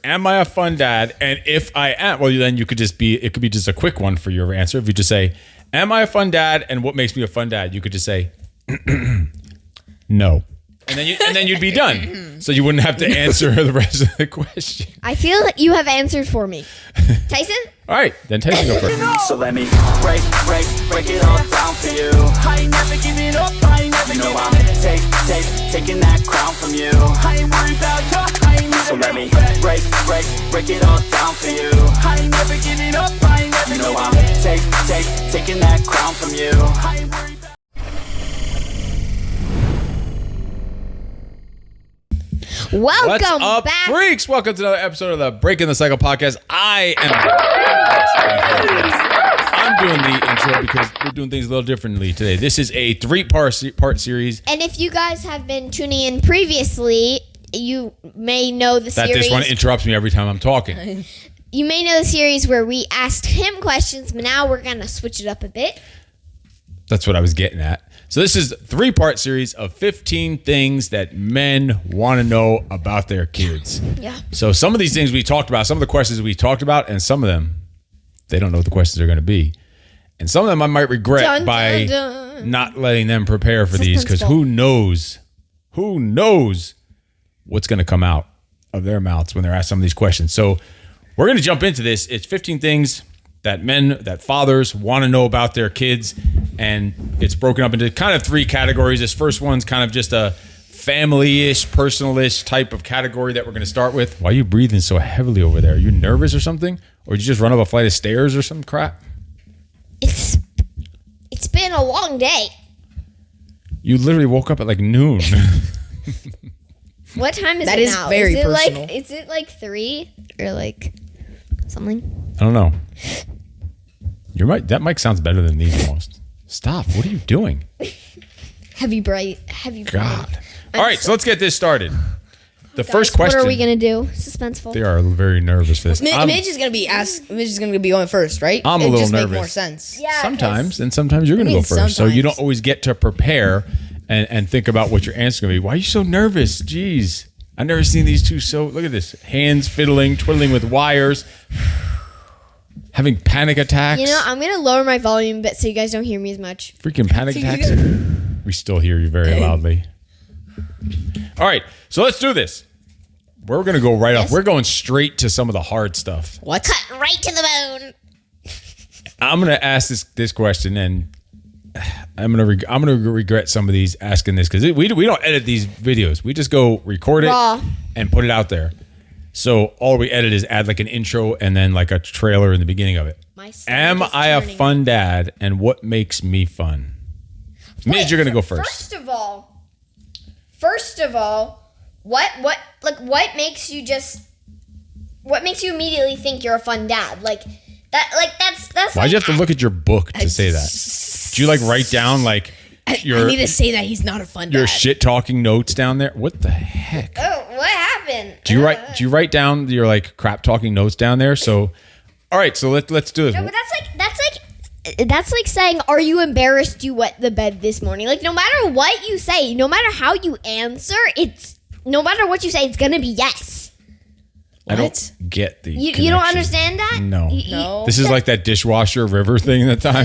am I a fun dad? And if I am, well, then it could be just a quick one for your answer. If you just say, am I a fun dad? And what makes me a fun dad? You could just say, no. And then you'd be done. So you wouldn't have to answer the rest of the question. I feel like you have answered for me. Tyson? All right, then Tyson go first. So let me break it all down for you. I ain't never giving up, I ain't never giving up. Taking that crown from you. I ain't worried about you, I ain't never. So let me break it all down for you. I ain't never giving up, I ain't never giving up. Taking that crown from you. I ain't worried about. What's up, back, freaks? Welcome to another episode of the Breaking the Cycle podcast. I'm doing the intro because we're doing things a little differently today. This is a three-part series. And if you guys have been tuning in previously, you may know the series. That this one interrupts me every time I'm talking. You may know the series where we asked him questions, but now we're going to switch it up a bit. That's what I was getting at. So this is a three-part series of 15 things that men want to know about their kids. Yeah. So some of these things we talked about, some of the questions we talked about, and some of them, they don't know what the questions are going to be. And some of them I might regret not letting them prepare for these, because who knows what's going to come out of their mouths when they're asked some of these questions. So we're going to jump into this. It's 15 things that fathers want to know about their kids, and it's broken up into kind of three categories. This first one's kind of just a family-ish, personal-ish type of category that we're going to start with. Why are you breathing so heavily over there? Are you nervous or something? Or did you just run up a flight of stairs or some crap? It's been a long day. You literally woke up at like noon. What time is that it is now? very personal. Is it like 3 or like something? I don't know. That mic sounds better than these almost. Stop. What are you doing? Heavy bright. God. All right, so let's get this started. The first question. What are we going to do? Suspenseful. They are very nervous for this. Midge is going to be going first, right? I'm a little just nervous. Make more sense. Yeah. Sometimes, and sometimes you're going to go first. Sometimes. So you don't always get to prepare and think about what your answer's going to be. Why are you so nervous? Jeez. I've never seen these two so... Look at this. Hands fiddling, twiddling with wires. Having panic attacks. You know, I'm going to lower my volume a bit so you guys don't hear me as much. Freaking panic attacks. We still hear you very loudly. All right, so let's do this. We're going to go right off. We're going straight to some of the hard stuff. What? Cut right to the bone. I'm going to ask this question, and I'm going to regret some of these asking this, because we don't edit these videos. We just go record it Raw. and put it out there. So all we edit is add like an intro and then like a trailer in the beginning of it. Am I a fun dad, and what makes me fun? Midge, you're going to go first. First of all, what makes you immediately think you're a fun dad? That's Why'd you have to look at your book to say that? Do you like write down like I need to say that he's not a fun dad. Your shit talking notes down there? What the heck? Oh, what happened? Do you write down your like crap talking notes down there? So all right, so let's do this. No, but that's like saying, are you embarrassed you wet the bed this morning? Like, no matter what you say, no matter how you answer, no matter what you say, it's gonna be yes. I don't get the you don't understand that? No. No. This is like that dishwasher river thing that time.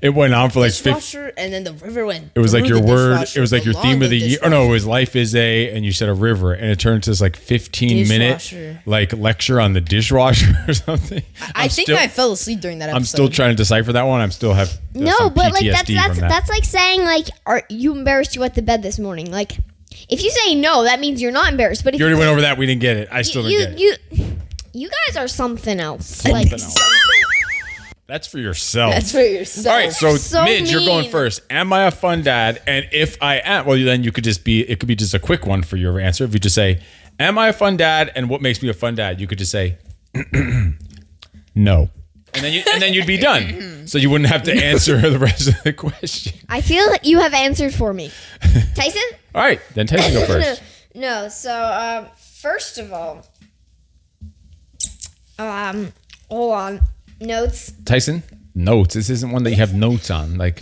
It went on for like 50. And then the river went. It was like your word. Dishwasher, It was like your theme of the year. Oh no, it was life is and you said a river, and it turned to this like 15-minute like lecture on the dishwasher or something. I think I fell asleep during that episode. I'm still trying to decipher that one. I'm still have no, but like PTSD that's like saying like, are you embarrassed you wet the bed this morning? Like, if you say no, that means you're not embarrassed. But if you already went over that, we didn't get it. I still didn't get it. You guys are something else. Something else. That's for yourself. All right, so Midge, you're going first. Am I a fun dad? And if I am, well, then it could be just a quick one for your answer. If you just say, am I a fun dad? And what makes me a fun dad? You could just say, no. And then you'd be done. So you wouldn't have to answer the rest of the question. I feel like you have answered for me. Tyson? All right, then Tyson go first. No, so first of all, hold on. Notes. Tyson, notes. This isn't one that you have notes on. Like,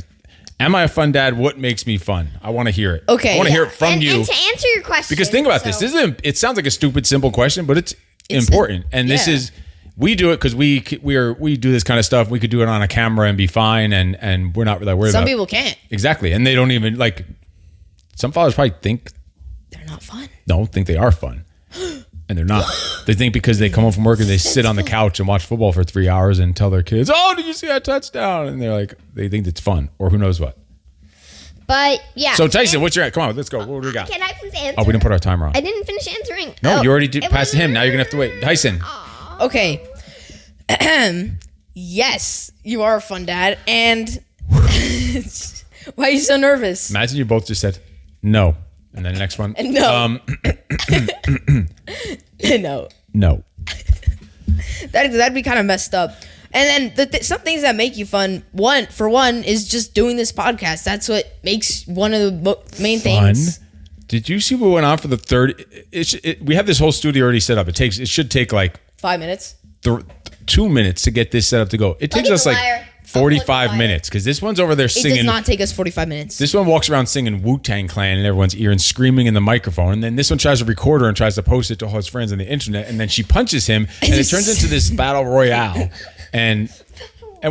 am I a fun dad? What makes me fun? I want to hear it. Okay. I want to hear it from you. And to answer your question. Because think about this. It sounds like a stupid, simple question, but important. And this is, we do it because we do this kind of stuff. We could do it on a camera and be fine, and we're not really worried about it. Some people can't. Exactly. And they don't even, like, some fathers probably think they're not fun. Don't think they are fun. And they're not. They think because they come home from work and they sit on the couch and watch football for 3 hours and tell their kids, "Oh, did you see that touchdown?" And they're like, they think it's fun, or who knows what. But yeah. So Tyson, what's your? Come on, let's go. What do we got? Can I please answer? Oh, we didn't put our timer on. I didn't finish answering. No, you already did pass to him. Now you're gonna have to wait. Tyson. Okay. Yes, you are a fun dad. And why are you so nervous? Imagine you both just said no, and then the next one. No. No. No. That'd be kind of messed up. And then some things that make you fun. One is just doing this podcast. That's what makes one of the main things. Did you see what went on for the third? We have this whole studio already set up. It should take like 5 minutes. 2 minutes to get this set up to go. It takes us like 45 minutes because this one's over there singing. It does not take us 45 minutes. This one walks around singing Wu-Tang Clan in everyone's ear and screaming in the microphone. And then this one tries to record her and tries to post it to all his friends on the internet. And then she punches him and it turns into this battle royale. And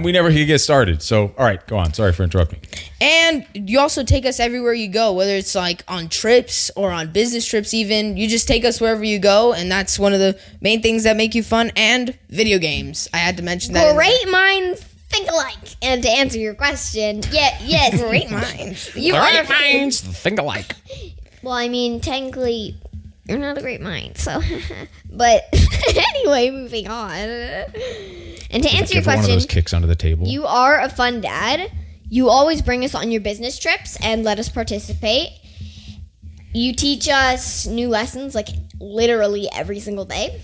we never get started. So, all right, go on. Sorry for interrupting. And you also take us everywhere you go, whether it's like on trips or on business trips even. You just take us wherever you go, and that's one of the main things that make you fun. And video games. I had to mention that. Great minds think alike. And to answer your question, yes. Great minds. Great minds think alike. Well, I mean, technically, you're not a great mind, so. But anyway, moving on. And to answer your question, one of those kicks under the table. You are a fun dad. You always bring us on your business trips and let us participate. You teach us new lessons, like literally every single day. And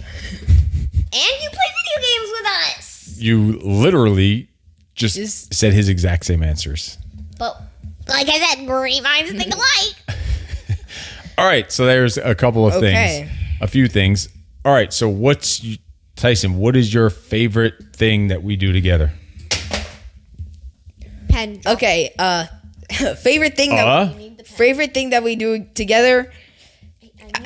you play video games with us. You literally just said his exact same answers. But like I said, great minds think alike. All right, so there's a couple of things. A few things. All right, so Tyson, what is your favorite thing that we do together? Pen. Okay, favorite thing that we do together.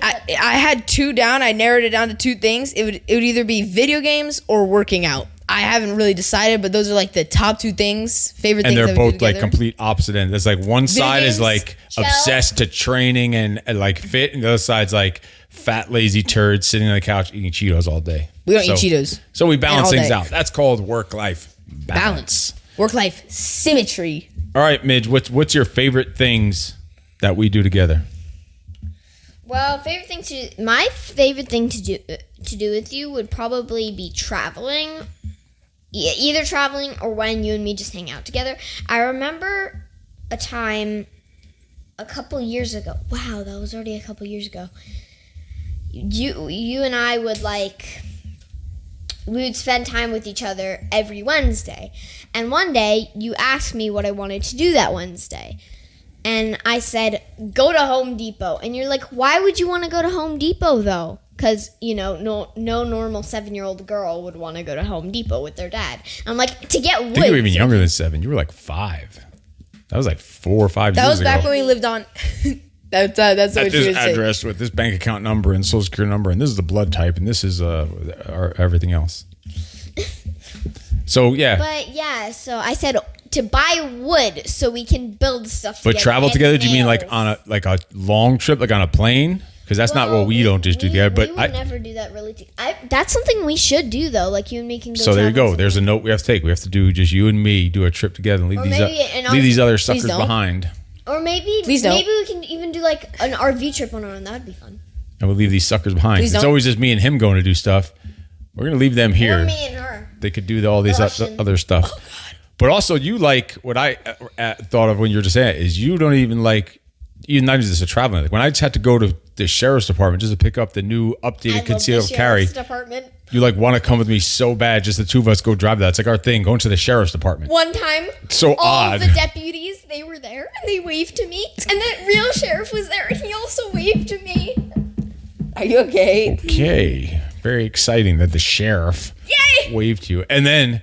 I had two down. I narrowed it down to two things. It would either be video games or working out. I haven't really decided, but those are like the top two things. Favorite things. And they're both like complete opposite ends. It's like one side is like obsessed to training and like fit, and the other side's like fat, lazy turd sitting on the couch eating Cheetos all day. We don't eat Cheetos. So we balance things out. That's called work-life balance. Work-life symmetry. All right, Midge, what's your favorite things that we do together? Well, my favorite thing to do with you would probably be traveling. Either traveling or when you and me just hang out together. I remember a time a couple years ago. Wow, that was already a couple years ago. You and I would we would spend time with each other every Wednesday. And one day you asked me what I wanted to do that Wednesday. And I said, go to Home Depot. And you're like, why would you want to go to Home Depot though? Because, no normal 7-year-old girl would want to go to Home Depot with their dad. I'm like, to get wood. I think you were even younger than 7. You were like 5. That was like 4 or 5 years ago. That was back when we lived on... That's what at you this would say. address with this bank account number and social security number, and this is the blood type, and this is our everything else. So, yeah. But, yeah, so I said to buy wood so we can build stuff together. But travel together, do you mean like on a long trip, like on a plane? Because that's not what we don't just do together. But we would never do that really. That's something we should do though. Like you and me can go. So there you go. There's a note we have to take. We have to do just you and me do a trip together and leave these other suckers behind. Or maybe we can even do like an RV trip on our own. That would be fun. And we'll leave these suckers behind. It's always just me and him going to do stuff. We're gonna leave them here. Or me and her. They could do all these other stuff. Oh, God. But also, you like what I thought of when you were just saying it, is you don't even like. Even not just a traveling. Like when I just had to go to the sheriff's department just to pick up the new updated concealed carry, you like want to come with me so bad. Just the two of us go drive that. It's like our thing, going to the sheriff's department. One time, so all odd. the deputies, they were there and they waved to me, and the real sheriff was there and he also waved to me. Are you okay? Okay, very exciting that the sheriff waved to you, and then.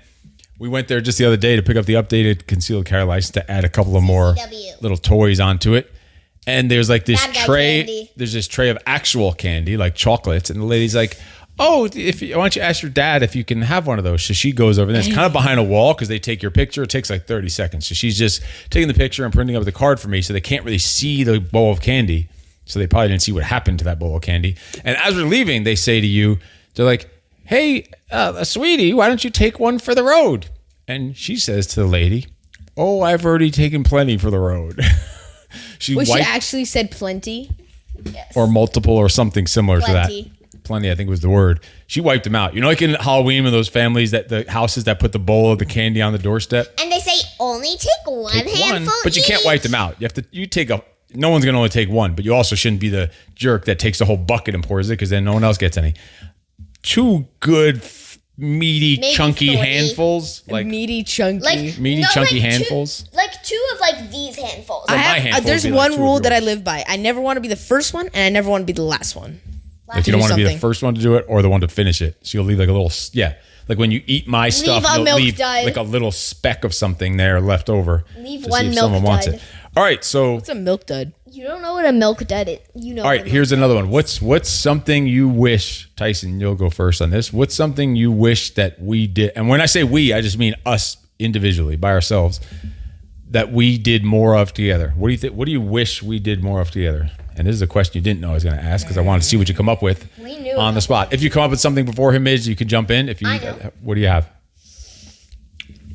We went there just the other day to pick up the updated concealed carry license to add a couple of more little toys onto it. And there's like this tray. There's this tray of actual candy, like chocolates. And the lady's like, oh, why don't you ask your dad if you can have one of those? So she goes over there. It's kind of behind a wall because they take your picture. It takes like 30 seconds. So she's just taking the picture and printing up the card for me so they can't really see the bowl of candy. So they probably didn't see what happened to that bowl of candy. And as we're leaving, they say to you, they're like, hey, sweetie, why don't you take one for the road? And she says to the lady, oh, I've already taken plenty for the road. She actually said plenty? Yes. Or multiple or something similar Plenty. to that. Plenty, I think was the word. She wiped them out. You know, like in Halloween, when those families the houses that put the bowl of the candy on the doorstep. And they say only take one handful but you can't wipe them out. No one's going to only take one, but you also shouldn't be the jerk that takes the whole bucket and pours it because then no one else gets any. 2 good, meaty, Maybe chunky 3. handfuls. Meaty, chunky. Chunky handfuls. Two of like these handfuls. There's one rule that I live by. I never want to be the first one, and I never want to be the last one. If you don't want to be the first one to do it or the one to finish it. So you'll leave like a little, like when you eat my stuff, you'll leave like a little speck of something there left over. Leave one milk dud. All right, so. What's a milk dud? You don't know what a milk dud is. You know. All right, here's another one. What's something you wish, Tyson, you'll go first on this. What's something you wish that we did? And when I say we, I just mean us individually, by ourselves, that we did more of together. What do you think? What do you wish we did more of together? And this is a question you didn't know I was going to ask because I wanted to see what you come up with on the spot. If you come up with something before him, Midge, you can jump in. If you, what do you have?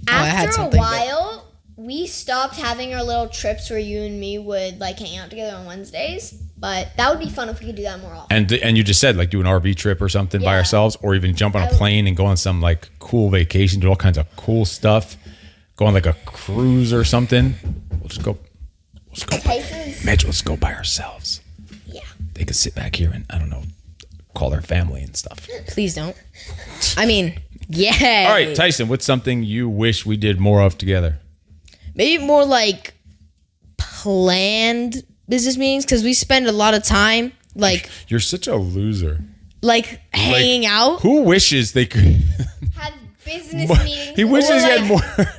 After a while, we stopped having our little trips where you and me would like hang out together on Wednesdays. But that would be fun if we could do that more often. And you just said like do an RV trip or something by ourselves, or even jump on a plane and go on some like cool vacation, do all kinds of cool stuff. Go on like a cruise or something. We'll just go. Midge, let's go by ourselves. Yeah. They could sit back here and, I don't know, call their family and stuff. Please don't. I mean, yeah. All right, Tyson, what's something you wish we did more of together? Maybe more like planned business meetings because we spend a lot of time like. You're such a loser. Like hanging out. Who wishes they could have business meetings? He wishes he had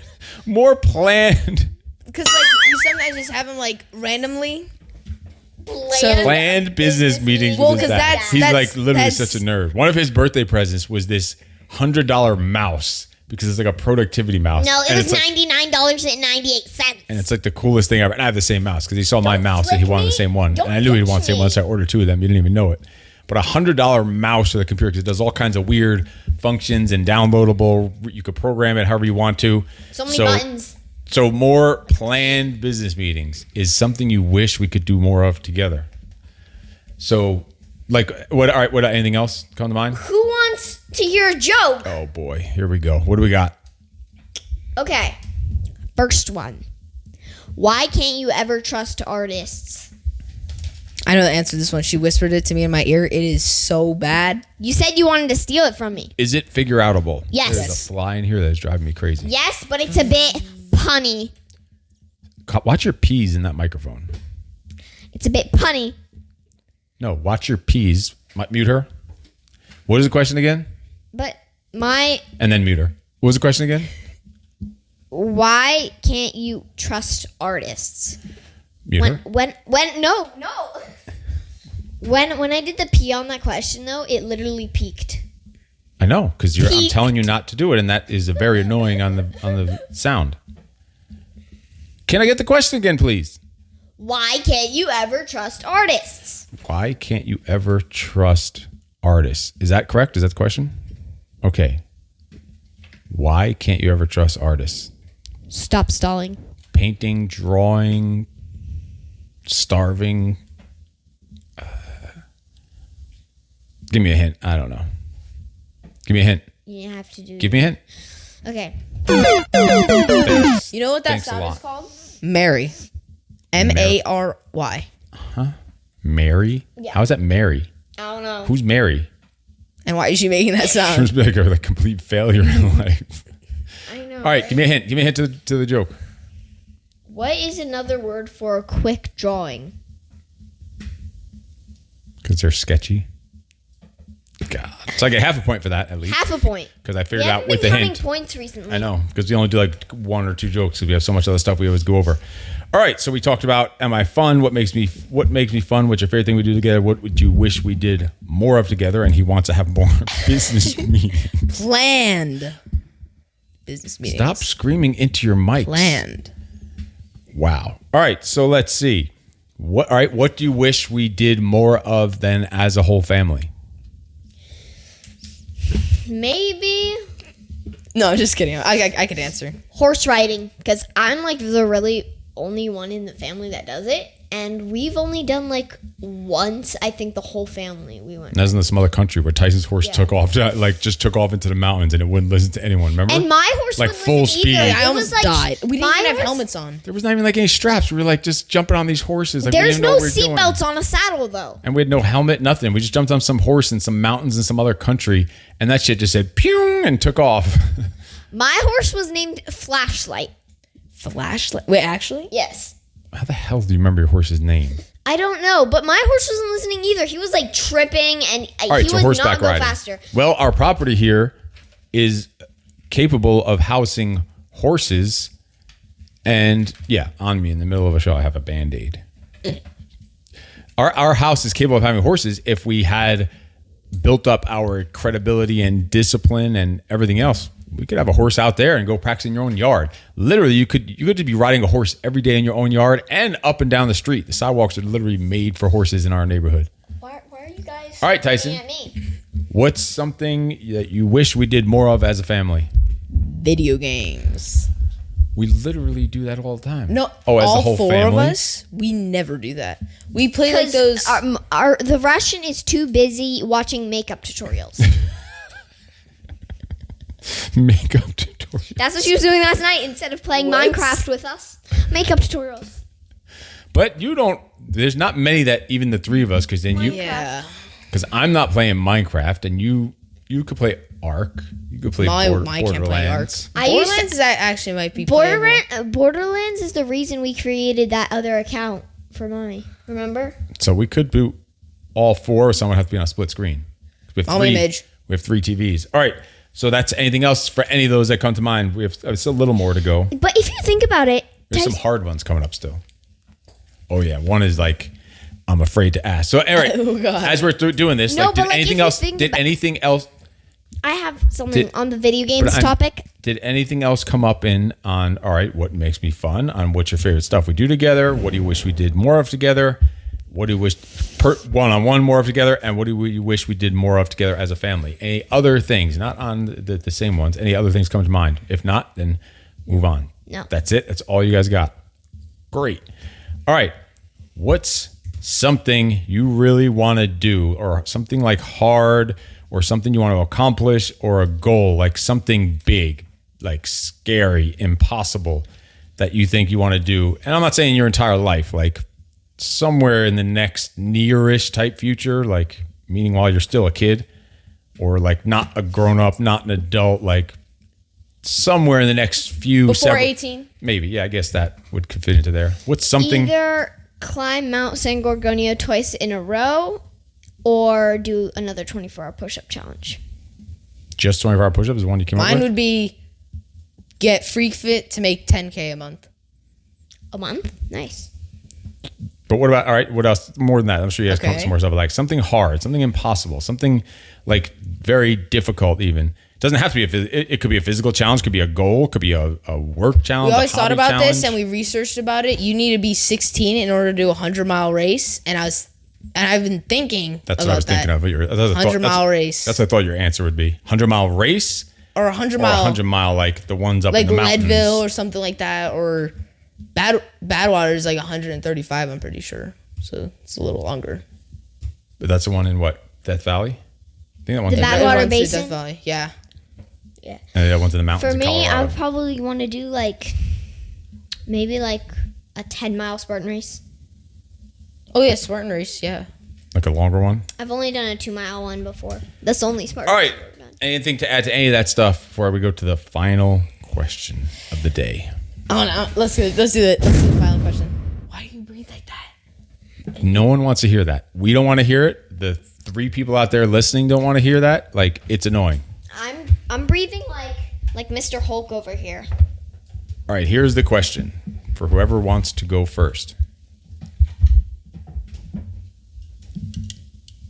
more planned. Because like you sometimes just have them like randomly. Planned business meetings. Well, with his dad. He's like literally such a nerd. One of his birthday presents was this $100 mouse because it's like a productivity mouse. No, it was $99.98. And it's like the coolest thing ever. And I have the same mouse because he saw my mouse and he wanted the same one. And I knew he'd want the same one, so I ordered 2 of them. You didn't even know it. But $100 mouse for the computer because it does all kinds of weird functions and downloadable. You could program it however you want to. So many buttons. So more planned business meetings is something you wish we could do more of together. So, like, what? All right, what? Anything else come to mind? Who wants to hear a joke? Oh boy, here we go. What do we got? Okay, first one. Why can't you ever trust artists? I know the answer to this one. She whispered it to me in my ear. It is so bad. You said you wanted to steal it from me. Is it figure outable? Yes. There's a fly in here that's driving me crazy. Yes, but it's a bit punny. Watch your P's in that microphone. It's a bit punny. No, watch your P's. Mute her. What is the question again? And then mute her. What was the question again? Why can't you trust artists? Mute her. No. When I did the P on that question though, it literally peaked. I know, because I'm telling you not to do it, and that is very annoying on the sound. Can I get the question again, please? Why can't you ever trust artists? Why can't you ever trust artists? Is that correct? Is that the question? Okay. Why can't you ever trust artists? Stop stalling. Painting, drawing, starving. Give me a hint. I don't know. Give me a hint. You have to do. Give me a hint. Okay. Thanks. You know what that Thanks sound is called? Mary. Mary. Huh? Mary? Yeah. How is that Mary? I don't know. Who's Mary? And why is she making that She sound? must be like a complete failure in life. I know. All right, give me a hint. Give me a hint to the joke. What is another word for a quick drawing? Because they're sketchy. God. So I get half a point for that at least. Half a point. Because I figured We out haven't with been the counting hint. points recently. I know, because we only do like 1 or 2 jokes because we have so much other stuff we always go over. All right, so we talked about am I fun? What makes me fun? What's your favorite thing we do together? What would you wish we did more of together? And he wants to have more business meetings. Planned business meetings. Stop screaming into your mics. Planned. Wow. All right, so let's see. What do you wish we did more of than as a whole family? Maybe No, just kidding. I could answer. horse riding, because I'm like the really only one in the family that does it, and we've only done like once. I think the whole family we went. And that's in some other country where Tyson's horse took off, just took off into the mountains and it wouldn't listen to anyone. Remember? And my horse Like wouldn't full listen speed. either. I It almost was like, died. We didn't my even have horse- helmets on. There was not even like any straps. We were like just jumping on these horses. Like, we There's didn't know no what we were doing. seatbelts on a saddle though. And we had no helmet, nothing. We just jumped on some horse in some mountains in some other country, and that shit just said pew and took off. My horse was named Flashlight. Flashlight. Wait, actually? Yes. How the hell do you remember your horse's name? I don't know, but my horse wasn't listening either. He was like tripping, and All right, he so would horseback not go riding. faster. Well, our property here is capable of housing horses, and yeah, on me in the middle of a show, I have a Band-Aid. Our house is capable of having horses if we had built up our credibility and discipline and everything else. We could have a horse out there and go practice in your own yard. Literally, you could just be riding a horse every day in your own yard and up and down the street. The sidewalks are literally made for horses in our neighborhood. Why are you guys? All right, Tyson. looking at me? What's something that you wish we did more of as a family? Video games. We literally do that all the time. No, Oh, as all the whole 4 family? of us, we never do that. We play like Because those. the Russian is too busy watching makeup tutorials. Makeup tutorials. That's what she was doing last night instead of playing What? Minecraft with us. Makeup tutorials. But you don't. There's not many that even the 3 of us, because then you. Yeah. Because I'm not playing Minecraft, and you could play Ark. You could play My Borderlands. can't play Ark. I used to- Borderlands that actually might be playable. Borderlands is the reason we created that other account for Mommy. Remember? So we could do all 4, or someone would have to be on a split screen. We have Mommy Midge. We have 3 TVs. All right. So that's anything else for any of those that come to mind. We have it's a little more to go. But if you think about it, There's some hard ones coming up still. Oh yeah, one is like I'm afraid to ask. So all right, Oh, God. as we're doing this, No, like, but, did like, anything if you else? think Did about- anything else? I have something on the video games I'm- topic. Did anything else come up on? All right, what makes me fun? On what's your favorite stuff we do together? What do you wish we did more of together? What do you wish one-on-one more of together? And what do you wish we did more of together as a family? Any other things, not on the same ones? Any other things come to mind? If not, then move on. No. That's it. That's all you guys got. Great. All right. What's something you really want to do, or something like hard, or something you want to accomplish, or a goal, like something big, like scary, impossible, that you think you want to do? And I'm not saying your entire life, like somewhere in the next nearish type future, like meaning while you're still a kid, or like not a grown up, not an adult, like somewhere in the next few Before 18? Maybe, yeah, I guess that would fit into there. What's something? Either climb Mount San Gorgonio twice in a row, or do another 24-hour push-up challenge. Just 24-hour push-ups is the one you came up Mine with? would be get Freak Fit to make 10K a month. A month? Nice. But what about, all right, what else? More than that. I'm sure you guys come up with Okay. some more stuff, like something hard, something impossible, something like very difficult even. It doesn't have to be, it could be a physical challenge, could be a goal, could be a work challenge. We always a thought hobby about this challenge. and we researched about it. You need to be 16 in order to do a 100-mile race. And I've been thinking That's about what I was that. thinking of. 100-mile race. That's what I thought your answer would be. 100-mile race Or a 100 or mile 100-mile, like the ones up like in the mountains. Leadville or something like that. Or Badwater is like 135, I'm pretty sure. So it's a little longer. But that's the one in what? Death Valley? I think that one's The in Badwater Badwater's in Basin? Death Valley. Yeah. Yeah. that one's in the mountains For in me, I Colorado. would probably want to do maybe a 10-mile Spartan race. Oh yeah, Spartan race. Yeah. Like a longer one. I've only done a 2-mile one before. That's the only Spartan. All right. I've ever done. Anything to add to any of that stuff before we go to the final question of the day? Oh no. Let's do the final question. Why do you breathe like that? No one wants to hear that. We don't want to hear it. The 3 people out there listening don't want to hear that, like, it's annoying. I'm breathing like Mr. Hulk over here. All right, here's the question for whoever wants to go first.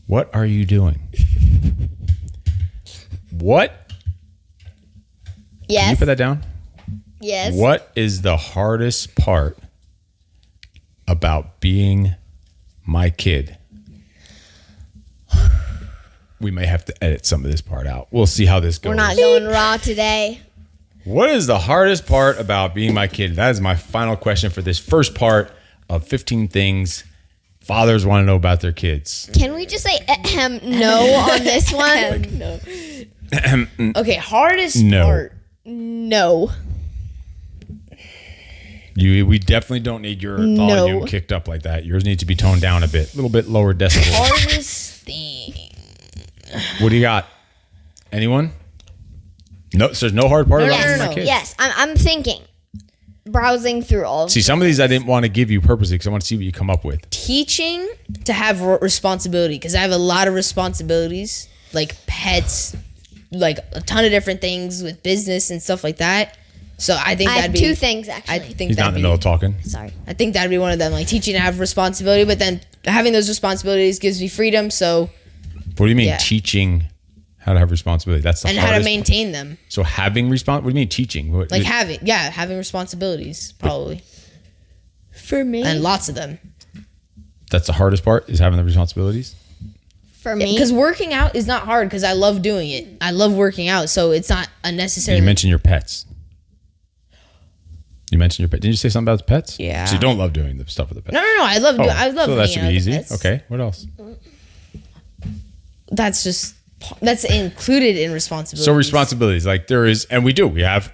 What are you doing? What? Yes. Can you put that down? Yes. What is the hardest part about being my kid? We may have to edit some of this part out. We'll see how this goes. We're not going raw today. What is the hardest part about being my kid? That is my final question for this first part of 15 things fathers want to know about their kids. Can we just say no on this one? No. Okay, hardest No. part. No. We definitely don't need your volume kicked up like that. Yours needs to be toned down a bit. A little bit lower decibel. Hardest thing. What do you got? Anyone? No, so there's no hard part about being my kid. Yes, I'm thinking. Browsing through all of See, some of these I didn't want to give you purposely because I want to see what you come up with. Teaching to have responsibility, because I have a lot of responsibilities, like pets, like a ton of different things with business and stuff like that. So I think I that'd have be 2 things, actually. I think He's not in the middle of talking. Sorry. I think that'd be one of them, like teaching to have responsibility, but then having those responsibilities gives me freedom. So What do you mean Yeah. teaching how to have responsibility? That's the and how to hardest. maintain them, So having what do you mean teaching? What, like having responsibilities probably, For me? and lots of them. that's the hardest part is having the responsibilities? For me? Because working out is not hard because I love doing it. I love working out, so it's not unnecessary. You mentioned your pets. You mentioned your pet. Didn't you say something about the pets? Yeah. So you don't love doing the stuff with the pets? No. I love. I love. So that hanging should out be with easy. pets. Okay. What else? That's included in responsibility. So responsibilities, like there is, and we have,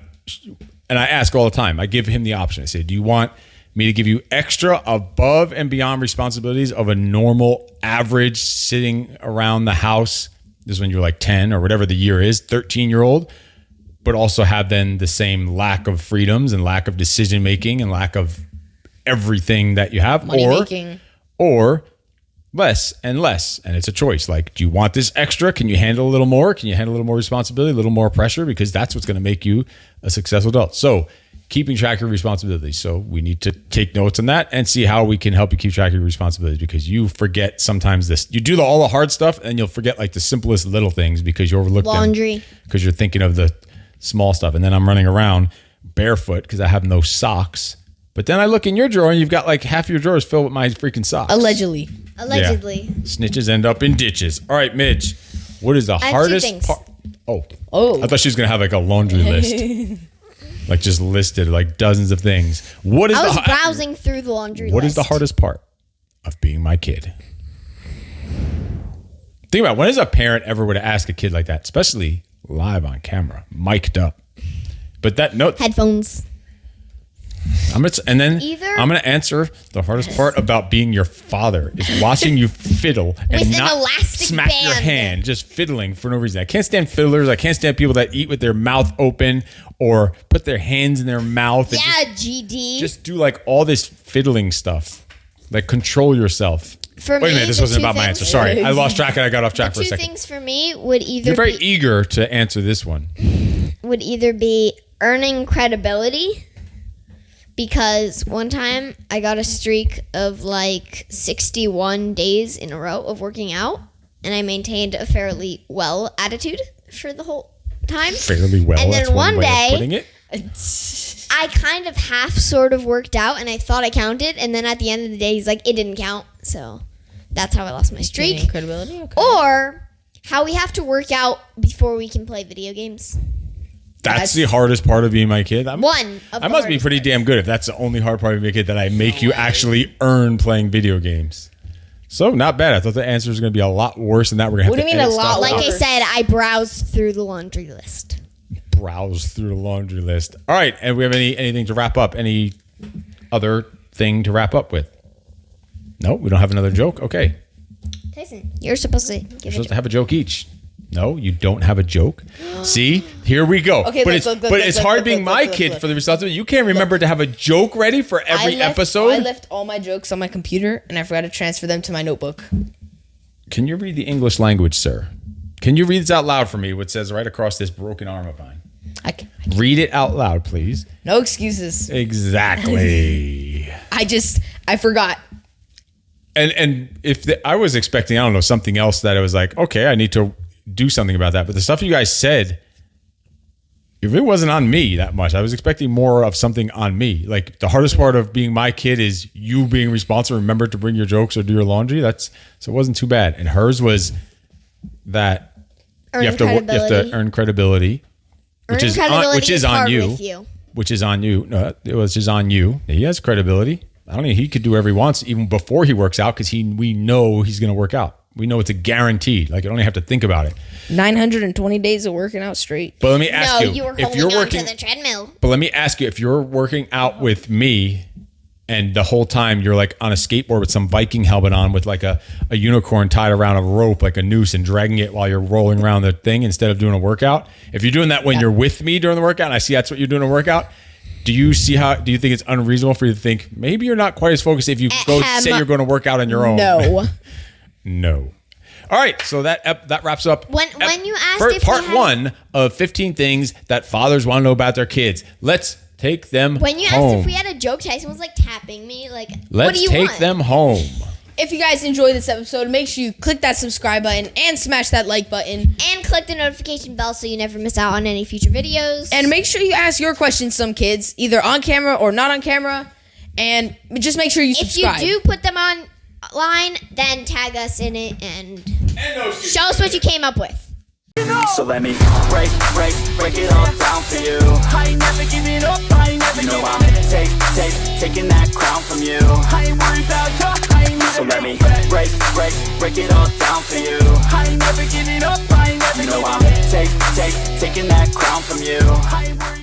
and I ask all the time. I give him the option. I say, do you want me to give you extra above and beyond responsibilities of a normal average sitting around the house? This is when you're like 10 or whatever the year is, 13-year-old, but also have then the same lack of freedoms and lack of decision making and lack of everything that you have, Money making. or less and less. And it's a choice. Like, do you want this extra? Can you handle a little more? Can you handle a little more responsibility, a little more pressure? Because that's what's going to make you a successful adult. So keeping track of your responsibilities. So we need to take notes on that and see how we can help you keep track of your responsibilities, because you forget sometimes this. You do all the hard stuff and you'll forget like the simplest little things because you overlook Laundry. because you're thinking of the small stuff. And then I'm running around barefoot because I have no socks. But then I look in your drawer and you've got like half your drawers filled with my freaking socks. Allegedly. Allegedly. Yeah. Snitches end up in ditches. All right, Midge, what is the have 2 hardest things. part? Oh. Oh. I thought she was going to have like a laundry list. Like just listed like dozens of things. What is I was the browsing through the laundry list. What is the hardest part of being my kid? Think about it. When is a parent ever would ask a kid like that, especially live on camera, mic'd up? But that note, Headphones. I'm gonna answer the hardest part about being your father is watching you fiddle and With an not elastic smack your band. hand, just fiddling for no reason. I can't stand fiddlers. I can't stand people that eat with their mouth open or put their hands in their mouth. And Yeah, GD. just do like all this fiddling stuff. Like control yourself. For Wait a me, minute, this the wasn't 2 about my things- answer. Sorry, I lost track and I got off track for a 2 second. things for me would either You're very eager to answer this one. be earning credibility, because one time I got a streak of like 61 days in a row of working out, and I maintained a fairly well attitude for the whole time. Fairly well. And then that's one one way day- of putting it. I kind of half sort of worked out, and I thought I counted, and then at the end of the day, he's like, it didn't count. So that's how I lost my streak. Credibility. Okay. Or how we have to work out before we can play video games. That's the hardest part of being my kid. One of I the must be hardest pretty damn good if that's the only hard part of being a kid, that I make you actually earn playing video games. So not bad. I thought the answer was going to be a lot worse than that. We're going to have What do to you mean edit a lot stuff Like out. I said, I browsed through the laundry list. Browse through the laundry list. All right, and we have anything to wrap up? Any other thing to wrap up with? No, we don't have another joke. Okay, Tyson, you're supposed to we're give supposed it. to have a joke each. No, you don't have a joke. See, here we go. Okay, but it's hard being my kid for the responsibility. You can't remember to have a joke ready for every episode. I left all my jokes on my computer, and I forgot to transfer them to my notebook. Can you read the English language, sir? Can you read this out loud for me? What says right across this broken arm of mine? I can. Read it out loud, please. No excuses. Exactly. I forgot. And if I was expecting, I don't know, something else that I was like, okay, I need to do something about that. But the stuff you guys said, if it wasn't on me that much, I was expecting more of something on me. Like the hardest part of being my kid is you being responsible. Remember to bring your jokes or do your laundry. So it wasn't too bad. And hers was that you have to earn credibility, which is on you. Which is on you. No, it was just on you. He has credibility. I don't think he could do whatever he wants even before he works out because we know he's going to work out. We know it's a guarantee. Like, I don't even have to think about it. 920 days of working out straight. But let me ask you. You were holding on to the treadmill. But let me ask you, if you're working out with me and the whole time you're like on a skateboard with some Viking helmet on with like a unicorn tied around a rope, like a noose, and dragging it while you're rolling around the thing instead of doing a workout. If you're doing that when you're with me during the workout and I see that's what you're doing a workout, do you think it's unreasonable for you to think maybe you're not quite as focused if you go say you're going to work out on your own? No. No. All right, so that wraps up when you asked part 1 of 15 things that fathers want to know about their kids. Let's take them home. When you asked if we had a joke, Tyson was like tapping me. Like, what do you want? Let's take them home. If you guys enjoyed this episode, make sure you click that subscribe button and smash that like button. And click the notification bell so you never miss out on any future videos. And make sure you ask your questions to some kids, either on camera or not on camera. And just make sure you subscribe. If you do put them online, then tag us in it and show us what you came up with. So let me break it all down for you. I ain't never giving up, I ain't never giving up. I'm taking that crown from you. I ain't worried about you, I ain't never. So let me break it all down for you. I ain't never giving up, I ain't never giving up. I'm taking that crown from you. I ain't worried.